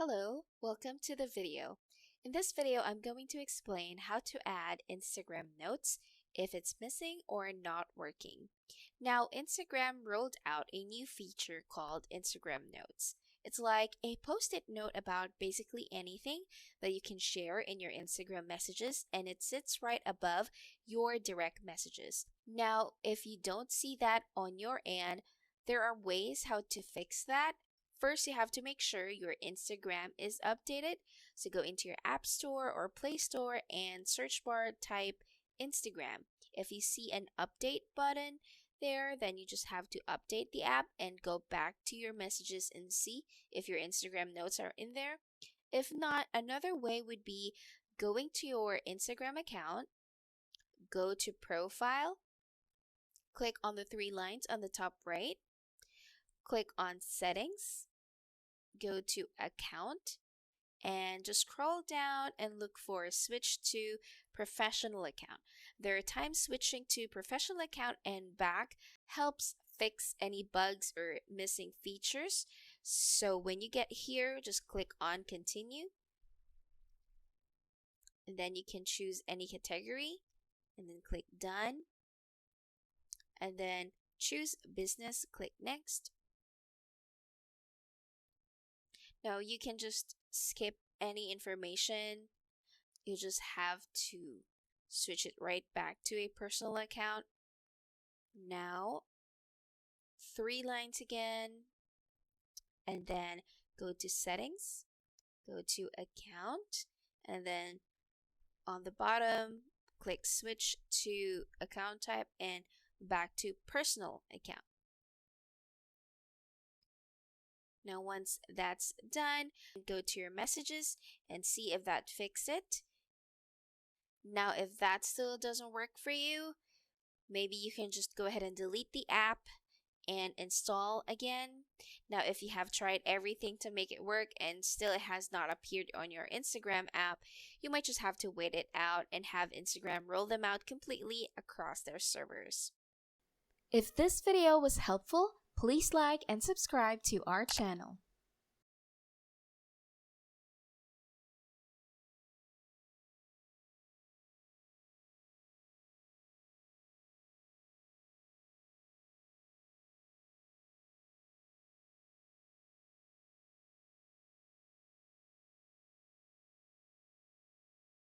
Hello, welcome to the video. In this video, I'm going to explain how to add Instagram notes if it's missing or not working. Now, Instagram rolled out a new feature called Instagram Notes. It's like a post-it note about basically anything that you can share in your Instagram messages, and it sits right above your direct messages. Now, if you don't see that on your end, there are ways how to fix that. First, you have to make sure your Instagram is updated. So go into your App Store or Play Store and search bar type Instagram. If you see an update button there, then you just have to update the app and go back to your messages and see if your Instagram notes are in there. If not, another way would be going to your Instagram account, go to Profile, click on the three lines on the top right, click on Settings, go to Account, and just scroll down and look for Switch to Professional Account. There are times switching to Professional Account and back helps fix any bugs or missing features. So when you get here, just click on Continue. And then you can choose any category and then click Done. And then choose Business, click Next. Now you can just skip any information. You just have to switch it right back to a personal account. Now, three lines again, and then go to Settings, go to Account, and then on the bottom, click Switch to Account Type and back to Personal Account. Now once that's done, go to your messages and see if that fixed it. Now if that still doesn't work for you, maybe you can just go ahead and delete the app and install again. Now if you have tried everything to make it work and still it has not appeared on your Instagram app, you might just have to wait it out and have Instagram roll them out completely across their servers. If this video was helpful, please like and subscribe to our channel.